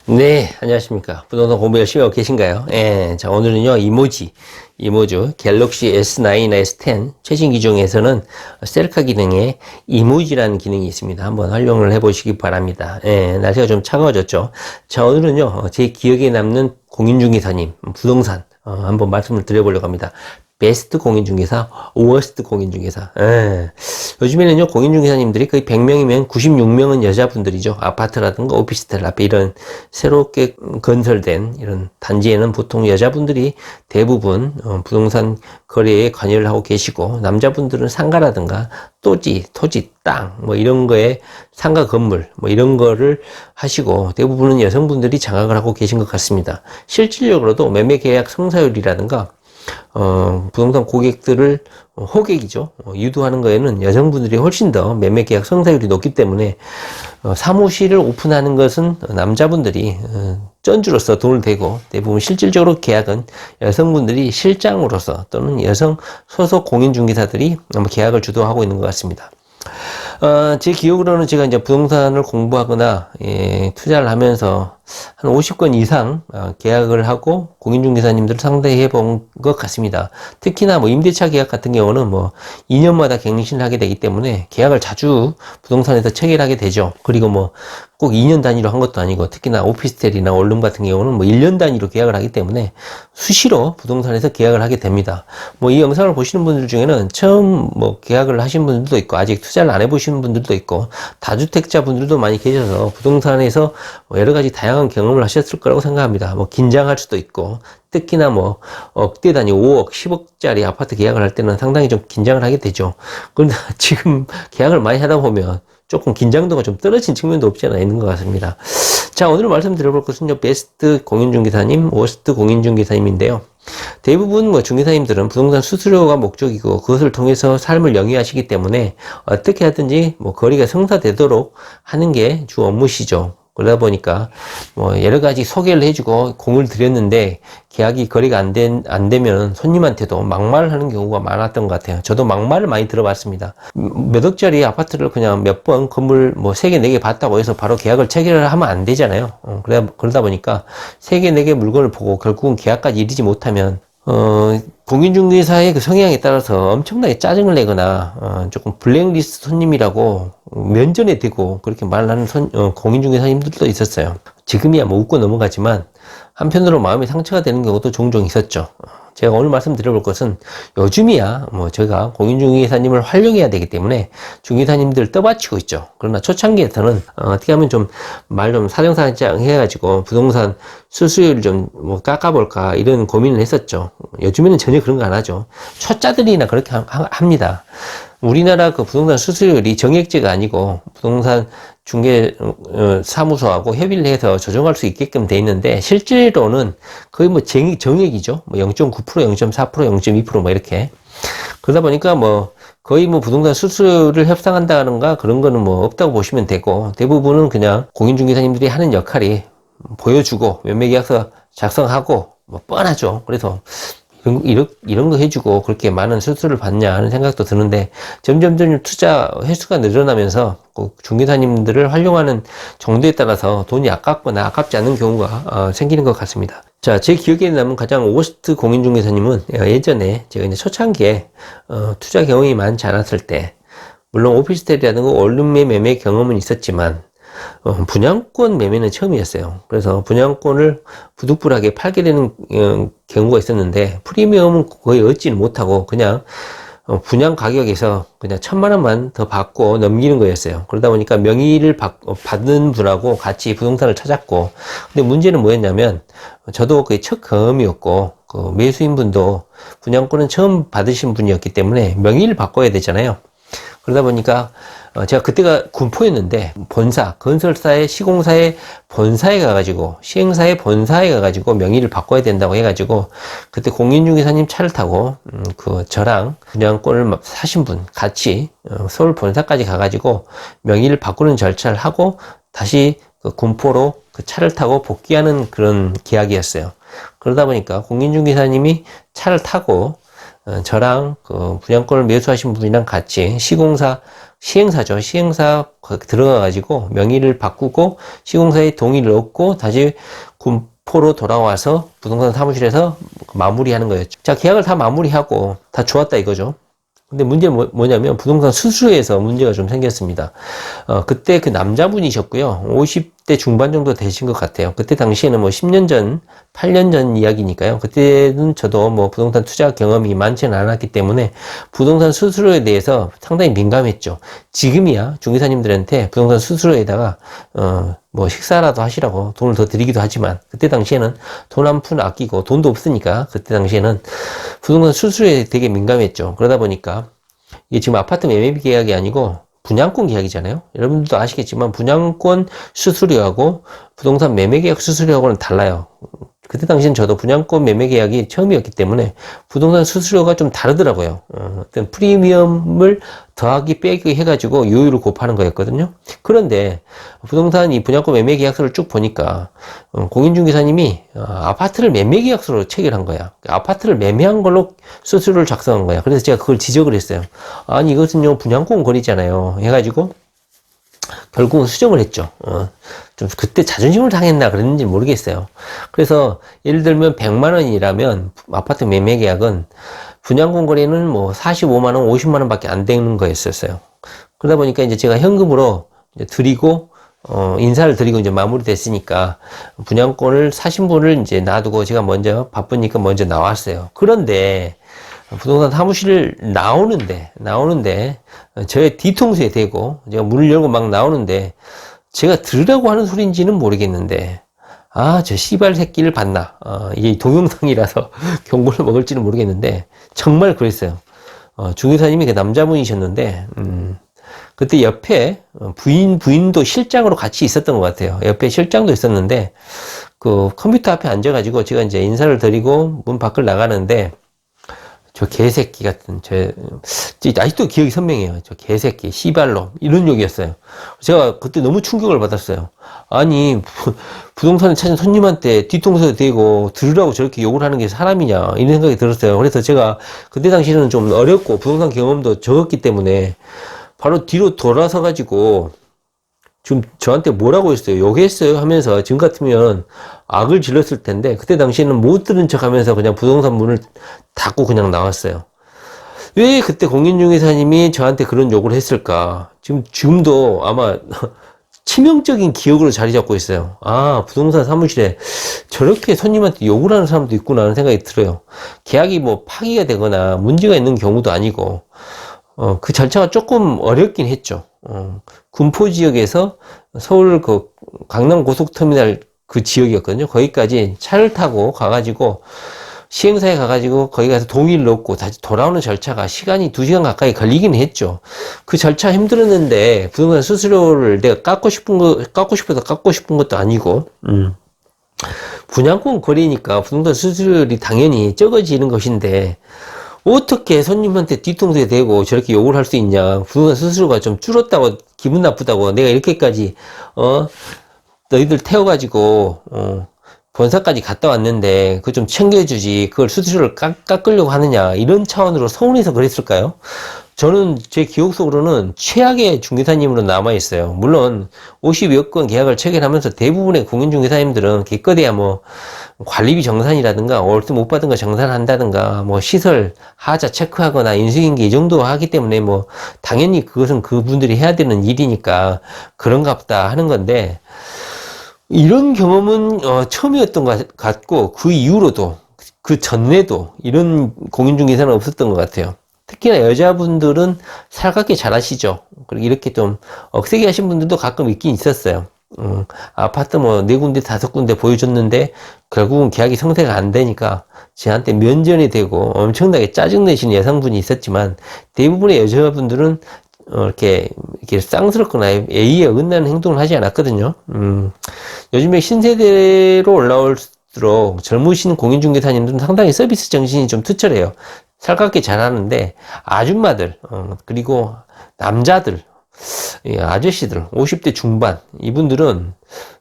네, 안녕하십니까. 부동산 공부 열심히 하고 계신가요? 예, 자, 오늘은요, 이모주, 갤럭시 S9, S10 최신 기종에서는 셀카 기능에 이모지라는 기능이 있습니다. 한번 활용을 해보시기 바랍니다. 예, 날씨가 좀 차가워졌죠. 자, 오늘은요, 제 기억에 남는 공인중개사님, 부동산, 한번 말씀을 드려보려고 합니다. 베스트 공인중개사, 워스트 공인중개사. 예. 요즘에는요, 공인중개사님들이 거의 100명이면 96명은 여자분들이죠. 아파트라든가 오피스텔 앞에 이런 새롭게 건설된 이런 단지에는 보통 여자분들이 대부분 부동산 거래에 관여를 하고 계시고, 남자분들은 상가라든가 토지, 땅, 뭐 이런 거에 상가 건물, 뭐 이런 거를 하시고, 대부분은 여성분들이 장악을 하고 계신 것 같습니다. 실질적으로도 매매 계약 성사율이라든가 부동산 고객들을 호객이죠. 유도하는 거에는 여성분들이 훨씬 더 매매 계약 성사율이 높기 때문에 사무실을 오픈하는 것은 남자분들이 전주로서 돈을 대고 대부분 실질적으로 계약은 여성분들이 실장으로서 또는 여성 소속 공인중개사들이 계약을 주도하고 있는 것 같습니다. 제 기억으로는 제가 이제 부동산을 공부하거나, 투자를 하면서 한 50건 이상 계약을 하고 공인중개사님들을 상대해 본 것 같습니다. 특히나 뭐 임대차 계약 같은 경우는 뭐 2년마다 갱신을 하게 되기 때문에 계약을 자주 부동산에서 체결하게 되죠. 그리고 뭐 꼭 2년 단위로 한 것도 아니고 특히나 오피스텔이나 원룸 같은 경우는 뭐 1년 단위로 계약을 하기 때문에 수시로 부동산에서 계약을 하게 됩니다. 뭐 이 영상을 보시는 분들 중에는 처음 뭐 계약을 하신 분들도 있고 아직 투자를 안 해보시는 분들도 있고 다주택자 분들도 많이 계셔서 부동산에서 여러 가지 다양한 경험을 하셨을 거라고 생각합니다. 뭐 긴장할 수도 있고 특히나 뭐 억대 단위 5억, 10억짜리 아파트 계약을 할 때는 상당히 좀 긴장을 하게 되죠. 그런데 지금 계약을 많이 하다 보면 조금 긴장도가 좀 떨어진 측면도 없지 않아 있는 것 같습니다. 자, 오늘 말씀드려볼 것은요, 베스트 공인중개사님, 워스트 공인중개사님인데요. 대부분 뭐 중개사님들은 부동산 수수료가 목적이고 그것을 통해서 삶을 영위하시기 때문에 어떻게 하든지 뭐 거래가 성사되도록 하는 게 주 업무시죠. 그러다 보니까 뭐 여러 가지 소개를 해주고 공을 들였는데 계약이 거래가 안 되면 손님한테도 막말을 하는 경우가 많았던 것 같아요. 저도 막말을 많이 들어봤습니다. 몇 억짜리 아파트를 그냥 몇 번 건물 뭐 3개, 4개 봤다고 해서 바로 계약을 체결을 하면 안 되잖아요. 그러다 보니까 3개, 4개 물건을 보고 결국은 계약까지 이르지 못하면 공인중개사의 그 성향에 따라서 엄청나게 짜증을 내거나, 조금 블랙리스트 손님이라고 면전에 대고 그렇게 말하는 공인중개사님들도 있었어요. 지금이야 뭐 웃고 넘어가지만, 한편으로 마음에 상처가 되는 경우도 종종 있었죠. 제가 오늘 말씀드려볼 것은 요즘이야 뭐 제가 공인중개사님을 활용해야 되기 때문에 중개사님들 떠받치고 있죠. 그러나 초창기에서는 어떻게 하면 좀 말 좀 사정사정 해가지고 부동산 수수료를 좀 뭐 깎아볼까 이런 고민을 했었죠. 요즘에는 전혀 그런 거 안 하죠. 초짜들이나 그렇게 합니다. 우리나라 그 부동산 수수료율이 정액제가 아니고 부동산 중개 사무소하고 협의를 해서 조정할 수 있게끔 돼 있는데 실제로는 거의 뭐 정액이죠. 뭐 0.9%, 0.4%, 0.2% 뭐 이렇게. 그러다 보니까 뭐 거의 뭐 부동산 수수료를 협상한다는가 그런 거는 뭐 없다고 보시면 되고 대부분은 그냥 공인중개사님들이 하는 역할이 보여주고 매매계약서 작성하고 뭐 뻔하죠. 그래서 이런 거 해주고 그렇게 많은 수수료를 받냐 하는 생각도 드는데 점점 투자 횟수가 늘어나면서 중개사님들을 활용하는 정도에 따라서 돈이 아깝거나 아깝지 않은 경우가 생기는 것 같습니다. 자, 제 기억에 남은 가장 워스트 공인중개사님은 예전에 제가 이제 초창기에 투자 경험이 많지 않았을 때 물론 오피스텔이라든가 원룸의 매매 경험은 있었지만 분양권 매매는 처음이었어요. 그래서 분양권을 부득불하게 팔게 되는 경우가 있었는데 프리미엄은 거의 얻지는 못하고 그냥 분양 가격에서 그냥 1,000만 원만 더 받고 넘기는 거였어요. 그러다 보니까 명의를 받는 분하고 같이 부동산을 찾았고 근데 문제는 뭐였냐면 저도 그게 첫 경험이었고 그 매수인 분도 분양권은 처음 받으신 분이었기 때문에 명의를 바꿔야 되잖아요. 그러다 보니까 제가 그때가 군포였는데 건설사의 시공사의 본사에 가가지고 시행사의 본사에 가가지고 명의를 바꿔야 된다고 해가지고 그때 공인중개사님 차를 타고 저랑 분양권을 사신 분 같이 서울 본사까지 가가지고 명의를 바꾸는 절차를 하고 다시 그 군포로 그 차를 타고 복귀하는 그런 계약이었어요. 그러다 보니까 공인중개사님이 차를 타고 저랑 그 분양권을 매수하신 분이랑 같이 시공사 시행사죠. 시행사 들어가가지고 명의를 바꾸고 시공사의 동의를 얻고 다시 군포로 돌아와서 부동산 사무실에서 마무리하는 거였죠. 자, 계약을 다 마무리하고 다 좋았다 이거죠. 근데 문제는 뭐냐면 부동산 수수료에서 문제가 좀 생겼습니다. 그때 그 남자분이셨고요. 50대 중반 정도 되신 것 같아요. 그때 당시에는 뭐 10년 전, 8년 전 이야기니까요. 그때는 저도 뭐 부동산 투자 경험이 많지는 않았기 때문에 부동산 수수료에 대해서 상당히 민감했죠. 지금이야 중개사님들한테 부동산 수수료에다가 뭐 식사라도 하시라고 돈을 더 드리기도 하지만 그때 당시에는 돈 한 푼 아끼고 돈도 없으니까 그때 당시에는 부동산 수수료에 되게 민감했죠. 그러다 보니까 이게 지금 아파트 매매 계약이 아니고 분양권 계약이잖아요. 여러분들도 아시겠지만 분양권 수수료하고 부동산 매매 계약 수수료하고는 달라요. 그때 당시엔 저도 분양권 매매 계약이 처음이었기 때문에 부동산 수수료가 좀 다르더라고요. 어떤 프리미엄을 더하기 빼기 해가지고 요율을 곱하는 거였거든요. 그런데 부동산 이 분양권 매매 계약서를 쭉 보니까 공인중개사님이 아파트를 매매 계약서로 체결한 거야. 아파트를 매매한 걸로 수수료를 작성한 거야. 그래서 제가 그걸 지적을 했어요. 아니 이것은요 분양권 거래잖아요. 해가지고 결국은 수정을 했죠. 좀 그때 자존심을 상했나 그랬는지 모르겠어요. 그래서 예를 들면 100만 원이라면 아파트 매매 계약은 분양권 거래는 뭐 45만 원, 50만 원밖에 안 되는 거였었어요. 그러다 보니까 이제 제가 현금으로 이제 드리고 인사를 드리고 이제 마무리됐으니까 분양권을 사신 분을 이제 놔두고 제가 먼저 바쁘니까 먼저 나왔어요. 그런데 부동산 사무실을 나오는데 저의 뒤통수에 대고 제가 문을 열고 막 나오는데 제가 들으라고 하는 소리인지는 모르겠는데 저 씨발 새끼를 봤나 이게 동영상이라서 경고를 먹을지는 모르겠는데 정말 그랬어요. 중개사님이 그 남자분이셨는데 그때 옆에 부인도 실장으로 같이 있었던 것 같아요. 옆에 실장도 있었는데 그 컴퓨터 앞에 앉아가지고 제가 이제 인사를 드리고 문 밖을 나가는데 저 개새끼 같은, 아직도 기억이 선명해요. 저 개새끼, 씨발놈, 이런 욕이었어요. 제가 그때 너무 충격을 받았어요. 아니, 부동산을 찾은 손님한테 뒤통수에 대고 들으라고 저렇게 욕을 하는 게 사람이냐, 이런 생각이 들었어요. 그래서 제가 그때 당시에는 좀 어렵고 부동산 경험도 적었기 때문에 바로 뒤로 돌아서가지고 지금 저한테 뭐라고 했어요? 욕했어요? 하면서 지금 같으면 악을 질렀을 텐데 그때 당시에는 못 들은 척 하면서 그냥 부동산 문을 닫고 그냥 나왔어요. 왜 그때 공인중개사님이 저한테 그런 욕을 했을까? 지금도 아마 치명적인 기억으로 자리 잡고 있어요. 부동산 사무실에 저렇게 손님한테 욕을 하는 사람도 있구나 하는 생각이 들어요. 계약이 뭐 파기가 되거나 문제가 있는 경우도 아니고 그 절차가 조금 어렵긴 했죠. 군포 지역에서 서울 그 강남 고속터미널 그 지역이었거든요. 거기까지 차를 타고 가가지고 시행사에 가가지고 거기 가서 동의를 얻고 다시 돌아오는 절차가 시간이 2시간 가까이 걸리긴 했죠. 그 절차 힘들었는데 부동산 수수료를 내가 깎고 싶어서 깎고 싶은 것도 아니고 분양권 거래니까 부동산 수수료율이 당연히 적어지는 것인데 어떻게 손님한테 뒤통수에 대고 저렇게 욕을 할 수 있냐. 부동산 수수료가 좀 줄었다고 기분 나쁘다고 내가 이렇게까지 너희들 태워가지고 본사까지 갔다 왔는데 그거 좀 챙겨주지 그걸 수수료를 깎으려고 하느냐 이런 차원으로 서운해서 그랬을까요? 저는 제 기억 속으로는 최악의 중개사님으로 남아있어요. 물론 50여 건 계약을 체결하면서 대부분의 공인중개사님들은 기껏해야 뭐 관리비 정산이라든가 월세 못 받은 거 정산한다든가 뭐 시설 하자 체크하거나 인수인계 이 정도 하기 때문에 뭐 당연히 그것은 그분들이 해야 되는 일이니까 그런가 보다 하는 건데 이런 경험은 처음이었던 것 같고 그 이후로도 그 전에도 이런 공인중개사는 없었던 것 같아요. 특히나 여자분들은 살갑게 잘하시죠. 그리고 이렇게 좀 억세게 하신 분들도 가끔 있긴 있었어요. 아파트 뭐 4군데 5군데 보여줬는데 결국은 계약이 성사가 안 되니까 저한테 면전이 되고 엄청나게 짜증내시는 여성분이 있었지만 대부분의 여자분들은 이렇게 쌍스럽거나 예의에 어긋나는 행동을 하지 않았거든요. 요즘에 신세대로 올라올수록 젊으신 공인중개사님들은 상당히 서비스 정신이 좀 투철해요. 살갑게 잘하는데 아줌마들 그리고 남자들 아저씨들 50대 중반 이분들은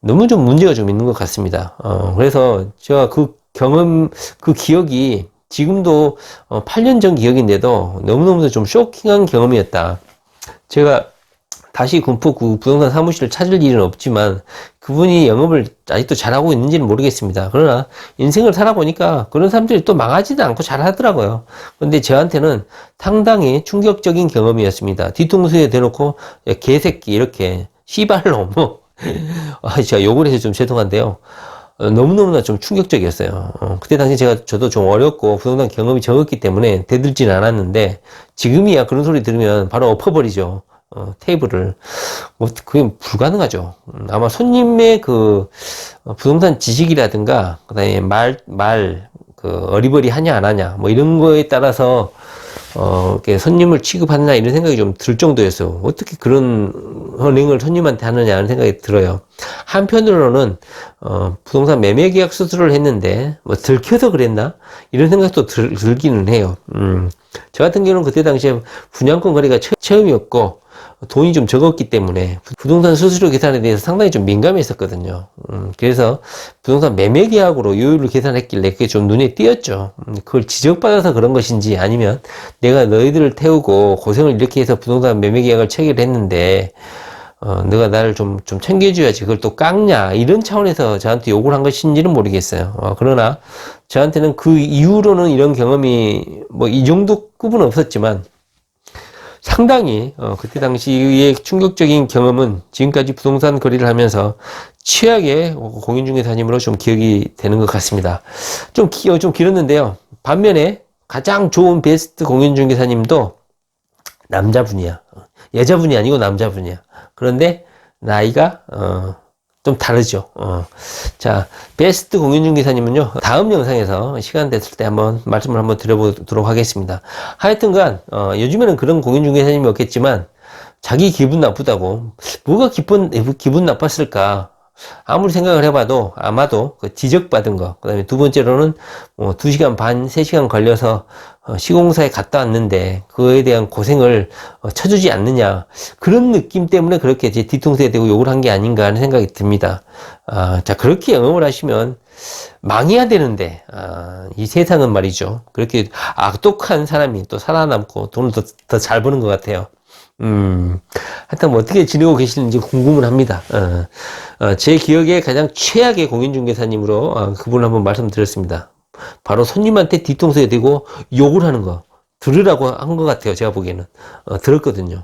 너무 좀 문제가 좀 있는 것 같습니다. 그래서 제가 그 기억이 지금도 8년 전 기억인데도 너무너무 좀 쇼킹한 경험이었다. 제가 다시 군포 그 부동산 사무실을 찾을 일은 없지만 그분이 영업을 아직도 잘하고 있는지는 모르겠습니다. 그러나 인생을 살아보니까 그런 사람들이 또 망하지도 않고 잘하더라고요. 근데 저한테는 상당히 충격적인 경험이었습니다. 뒤통수에 대놓고 야, 개새끼 이렇게 씨발놈 제가 욕을 해서 좀 죄송한데요. 너무너무나 좀 충격적이었어요. 그때 당시 저도 좀 어렸고 부동산 경험이 적었기 때문에 대들지는 않았는데 지금이야 그런 소리 들으면 바로 엎어버리죠. 테이블을. 그게 불가능하죠. 아마 손님의 부동산 지식이라든가, 그 다음에 어리버리하냐, 안 하냐, 뭐 이런 거에 따라서, 이렇게 손님을 취급하느냐, 이런 생각이 좀 들 정도였어요. 어떻게 그런 은행을 손님한테 하느냐, 하는 생각이 들어요. 한편으로는, 부동산 매매 계약 수수를 했는데, 뭐 들켜서 그랬나? 이런 생각도 들기는 해요. 저 같은 경우는 그때 당시에 분양권 거래가 처음이었고, 돈이 좀 적었기 때문에 부동산 수수료 계산에 대해서 상당히 좀 민감했었거든요. 그래서 부동산 매매 계약으로 요율을 계산했길래 그게 좀 눈에 띄었죠. 그걸 지적받아서 그런 것인지 아니면 내가 너희들을 태우고 고생을 이렇게 해서 부동산 매매 계약을 체결했는데 너가 나를 좀 챙겨줘야지 그걸 또 깎냐 이런 차원에서 저한테 욕을 한 것인지는 모르겠어요. 그러나 저한테는 그 이후로는 이런 경험이 뭐 이 정도 급은 없었지만 상당히 그때 당시의 충격적인 경험은 지금까지 부동산 거래를 하면서 최악의 공인중개사님으로 좀 기억이 되는 것 같습니다. 좀 길었는데요. 반면에 가장 좋은 베스트 공인중개사님도 남자분이야. 여자분이 아니고 남자분이야. 그런데 나이가 좀 다르죠. 자, 베스트 공인중개사님은요, 다음 영상에서 시간 됐을 때 말씀을 한번 드려보도록 하겠습니다. 하여튼간, 요즘에는 그런 공인중개사님이 없겠지만, 자기 기분 나쁘다고, 뭐가 기분 나빴을까? 아무리 생각을 해봐도 아마도 그 지적받은 거, 그 다음에 두 번째로는 뭐 2시간 반, 3시간 걸려서 시공사에 갔다 왔는데 그거에 대한 고생을 쳐주지 않느냐 그런 느낌 때문에 그렇게 제 뒤통수에 대고 욕을 한 게 아닌가 하는 생각이 듭니다. 자, 그렇게 영업을 하시면 망해야 되는데 이 세상은 말이죠, 그렇게 악독한 사람이 또 살아남고 돈을 더 잘 버는 것 같아요. 하여튼 뭐 어떻게 지내고 계시는지 궁금은 합니다. 제 기억에 가장 최악의 공인중개사님으로 그분을 한번 말씀드렸습니다. 바로 손님한테 뒤통수에 대고 욕을 하는 거 들으라고 한 것 같아요. 제가 보기에는 들었거든요.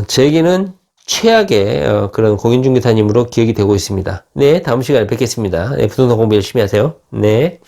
제게는 최악의 그런 공인중개사님으로 기억이 되고 있습니다. 네, 다음 시간에 뵙겠습니다. 네, 부동산 공부 열심히 하세요. 네.